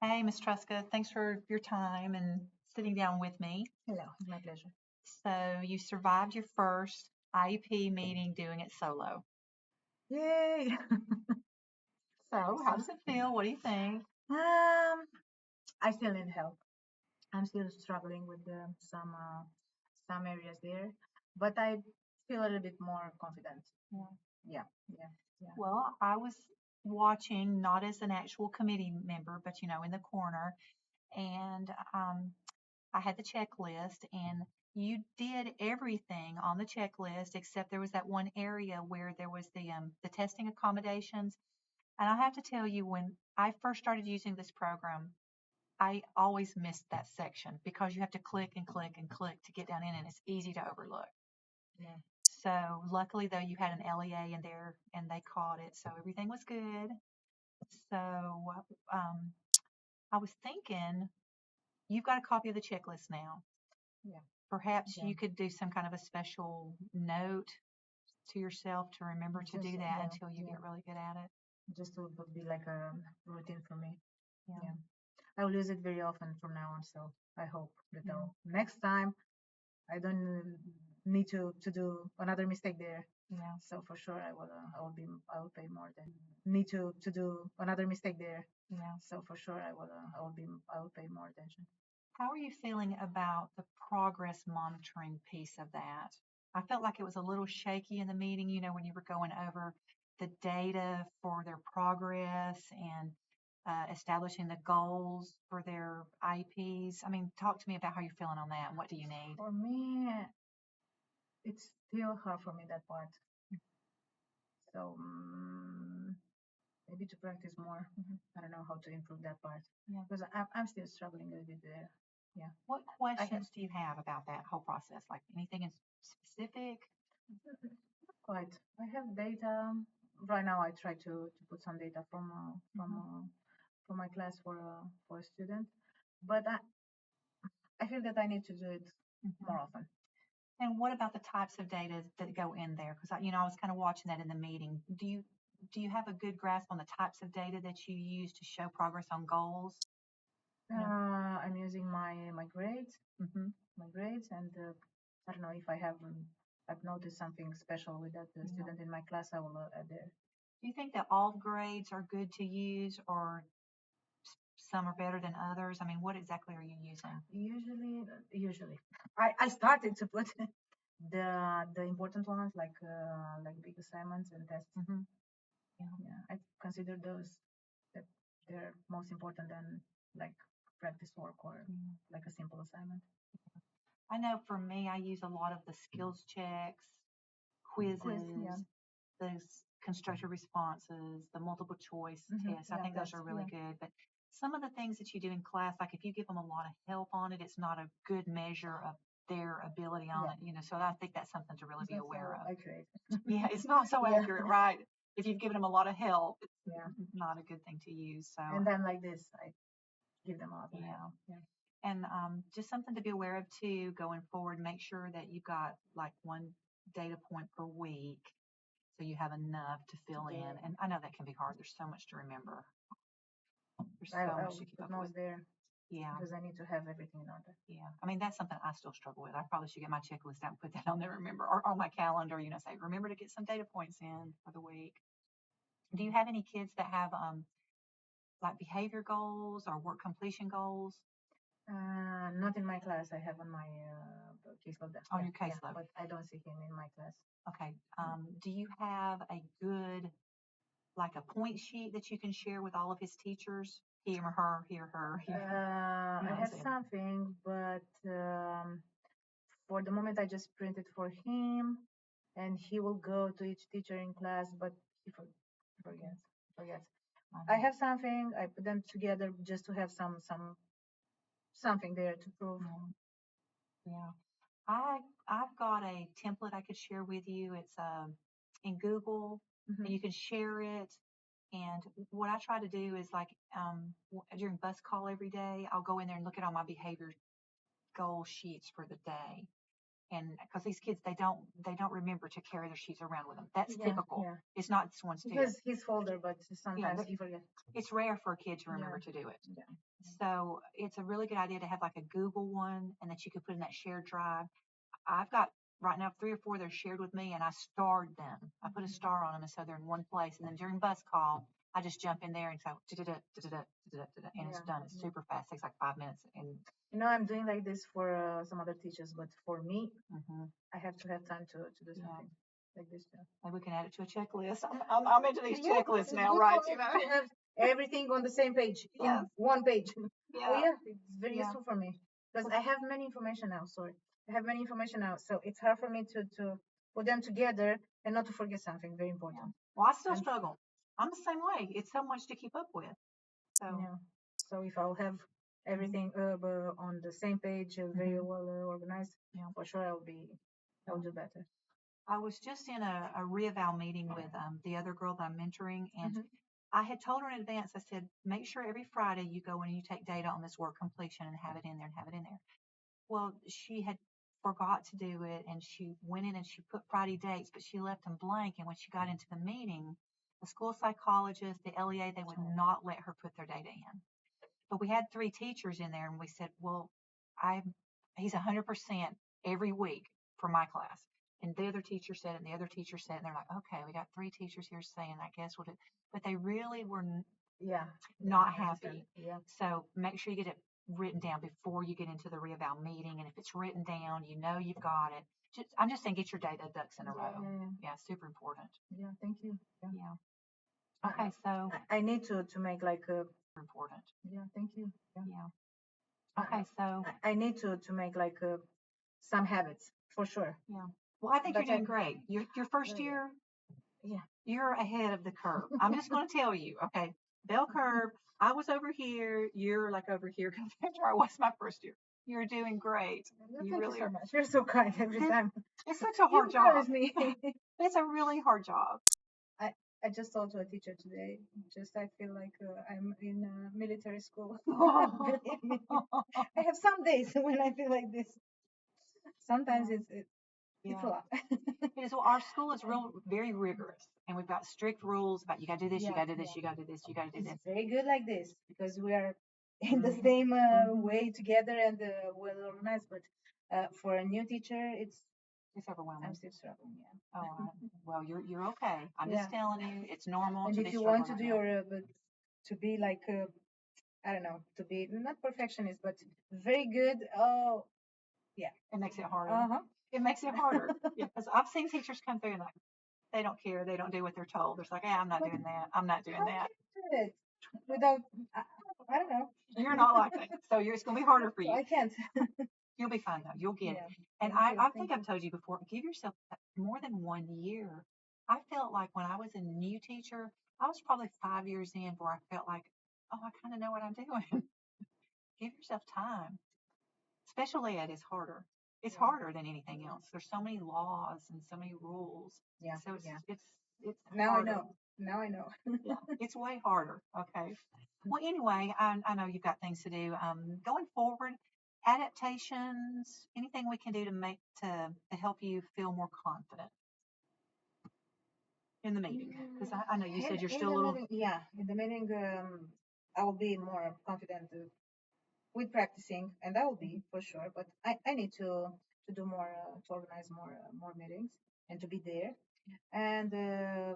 Hey, Ms. Truska, thanks for your time and sitting down with me. Hello, it's my pleasure. So you survived your first IEP meeting doing it solo. Yay! So how does it feel? What do you think? um, I still need help. I'm still struggling with some areas there, but I feel a little bit more confident. Yeah. Yeah, yeah, yeah. Well, I was watching, not as an actual committee member, but in the corner, and I had the checklist, and you did everything on the checklist except there was that one area where there was the testing accommodations. And I have to tell you, when I first started using this program, I always missed that section because you have to click and click and click to get down in, and it's easy to overlook. Yeah. So luckily, though, you had an LEA in there, and they caught it, so everything was good. So um, I was thinking, you've got a copy of the checklist now. Yeah, Perhaps yeah. you could do some kind of a special note to yourself to remember to Just do that yeah, until you yeah. get really good at it. Just to be like a routine for me. Yeah. Yeah, I will use it very often from now on. So I hope that Yeah. next time I don't need to do another mistake there. Yeah. So for sure I will pay more than need to do another mistake there. Yeah. So for sure I will pay more attention. How are you feeling about the progress monitoring piece of that? I felt like it was a little shaky in the meeting, when you were going over the data for their progress and establishing the goals for their IEPs. I mean, talk to me about how you're feeling on that and what do you need? For me, it's still hard for me that part. So maybe to practice more. Mhm. I don't know how to improve that part Yeah. because I'm still struggling a little bit there. Yeah, What I have questions do you have about that whole process? Like anything in specific? quite. I have data right now. I try to put some data Mhm. from my class for a student, but I feel that I need to do it Mhm. more often. And what about the types of data that go in there? Because I was kind of watching that in the meeting. Do you have a good grasp on the types of data that you use to show progress on goals? You know. I'm using Hmm. my grades, and I don't know if I've noticed something special with that Yeah. student in my class. I will add there. Do you think that all grades are good to use, or some are better than others? I mean, what exactly are you using? Usually, I started to put the important ones like big assignments and tests. Hmm. Yeah. Yeah, I consider those that they're most important than like practice work or Yeah. like a simple assignment. I know for me, I use a lot of the skills checks, Quiz, yeah. quizzes, those constructed responses, the multiple choice tests. I Yeah, think those tests, are really yeah. good. But some of the things that you do in class, like if you give them a lot of help on it, it's not a good measure of their ability on Yeah, it. So I think that's something to really it's be not aware so of. accurate. Yeah, it's not so Yeah, accurate, right? If you've given them a lot of help, it's yeah. not a good thing to use. So, And then like this, I give them a lot of help. yeah. Yeah. And just something to be aware of too going forward. Make sure that you've got like one data point per week so you have enough to To fill do in. it. And I know that can be hard. There's so much to remember. There's so I much will to keep put up with. notes there Yeah, because I need to have everything in order. yeah. I mean, that's something I still struggle with. I probably should get my checklist out and put that on there. Remember, or on my calendar. Say remember to get some data points in for the week. Do you have any kids that have like behavior goals or work completion goals Not in my class. I have on my caseload. on Yeah, your yeah, caseload? but I don't see him in my class. Okay. Do you have a good like a point sheet that you can share with all of his teachers? Him or her, he or her. You know I what I'm have saying? something, but for the moment, I just printed for him, and he will go to each teacher in class, but he forgets. I have something. I put them together just to have something there to prove. Yeah, yeah. I've got a template I could share with you. It's in Google, and Hmm. you can share it. And what I try to do is like during bus call every day, I'll go in there and look at all my behavior goal sheets for the day. And because these kids, they don't remember to carry their sheets around with them. That's Yeah, typical. yeah. It's not this one student. Because his folder, but sometimes but he forgets. It's rare for a kid to remember to do it. Yeah. So it's a really good idea to have like a Google one and that you could put in that shared drive. I've got right now 3 or 4 that are shared with me, and I starred them. I put a star on them, and so they're in one place. And then during bus call, I just jump in there and say, and it's done. It's super fast. It takes like 5 minutes. And I'm doing like this for some other teachers, but for me, I have to have time to do something like this too. Maybe we can add it to a checklist. I'm into these checklists now, right? You have everything on the same page, in one page. Yeah, it's very useful for me because I have many information now. Sorry, I have many information now, so it's hard for me to put them together and not to forget something very important. Well, I still struggle. I'm the same way. It's so much to keep up with. So if I'll have everything on the same page, very well organized, for sure I'll do better. I was just in a reeval meeting with the other girl that I'm mentoring, and I had told her in advance, I said, make sure every Friday you go in and you take data on this work completion and have it in there and have it in there. Well, she had forgot to do it, and she went in and she put Friday dates, but she left them blank. And when she got into the meeting, the school psychologist, the LEA, they would not let her put their data in. But we had 3 teachers in there, and we said, well, he's 100% every week for my class. And the other teacher said it, and the other teacher said it, and they're like, okay, we got 3 teachers here saying, I guess we'll do. But they really were not happy. So make sure you get it written down before you get into the reeval meeting. And if it's written down, you know you've got it. I'm just saying, get your data ducks in a row. Yeah, super important. Yeah, thank you. Yeah. Okay, so I need to make like a important. Yeah, thank you. Yeah. Okay, so I need to make like some habits for sure. Yeah. Well, I think you're doing great. Your first year, you're ahead of the curve. I'm just going to tell you, okay, bell curve. I was over here. You're like over here compared to where I was my first year. You're doing great. You really are. You're so kind every time. It's such a hard job. Me. It's a really hard job. I just told to a teacher today, I feel like I'm in military school. I have some days when I feel like this. Sometimes it's a lot. It is. Well, our school is very rigorous, and we've got strict rules about you got to do this, you got to do this, you got to do this, you got to do this. It's very good like this because we are in the same way together and well organized. But for a new teacher, it's overwhelming. I'm still struggling. Yeah. Oh, well, you're okay. I'm just telling you, it's normal. And if you want to do your to be like I don't know, to be not perfectionist, but very good. Oh, yeah. It makes it harder. It makes it harder. Because I've seen teachers come through and like, they don't care. They don't do what they're told. They're like, I'm not doing that. I'm not doing that. Without, I don't know. You're not like that. So it's going to be harder for you. I can't. You'll be fine though. You'll get it. And I think I've told you before, give yourself more than 1 year. I felt like when I was a new teacher, I was probably 5 years in where I felt like, oh, I kind of know what I'm doing. Give yourself time. Special ed is harder. It's harder than anything else. There's so many laws and so many rules. Yeah. So it's now harder. I know. Now I know. Yeah, it's way harder. Okay. Well, anyway, I know you've got things to do. Going forward, adaptations, anything we can do to help you feel more confident in the meeting? Because I know you said you're still a little. In the meeting, I will be more confident with practicing, and I will be for sure. But I need to do more, to organize more meetings and to be there. And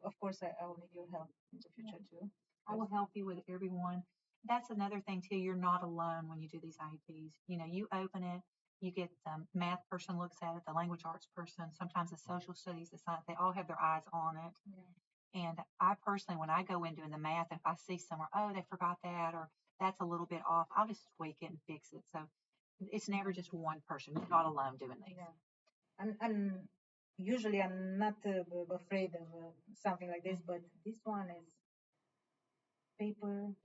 of course, I will need your help in the future too. I will help you with everyone. That's another thing too. You're not alone when you do these IEPs. You know, you open it, you get the math person looks at it, the language arts person, sometimes the social studies, the science, they all have their eyes on it. And I personally, when I go in doing the math, if I see somewhere, oh, they forgot that, or that's a little bit off, I'll just tweak it and fix it. So it's never just one person. You're not alone doing these. And usually I'm not afraid of something like this, but this one is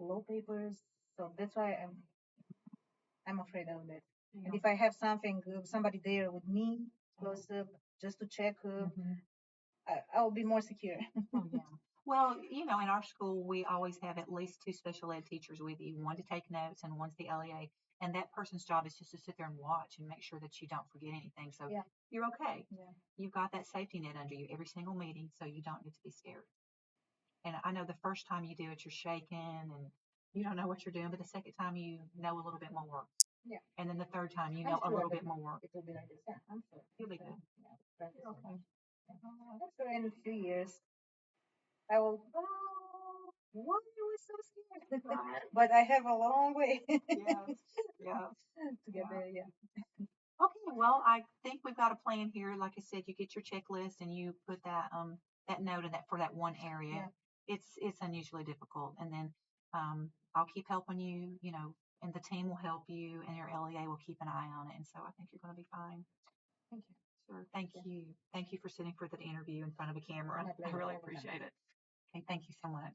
low papers, so that's why I'm afraid of it. And if I have somebody there with me close up just to check, I'll be more secure. Well, in our school, we always have at least two special ed teachers with you, one to take notes and one's the LEA. And that person's job is just to sit there and watch and make sure that you don't forget anything. So Yeah. you're okay. Yeah. You've got that safety net under you every single meeting, so you don't need to be scared. And I know the first time you do it, you're shaking and you don't know what you're doing, but the second time you know a little bit more. Yeah. And then the third time you I'm know a sure little that bit more. It will be like this. Yeah, I'm sure. You'll be good. Yeah, practice. Okay. I'm sure in a few years I will. Oh, what? I was so scared. Right. But I have a long way Yes. Yeah. to get there. Yeah. Okay, well, I think we've got a plan here. Like I said, you get your checklist and you put that note in that for that one area. Yeah. It's unusually difficult, and then I'll keep helping you, and the team will help you, and your LEA will keep an eye on it. And so I think you're going to be fine. Thank you. Sure. Thank you. Thank you for sitting for the interview in front of a camera. My I pleasure. really All the time. appreciate it. Okay, thank you so much.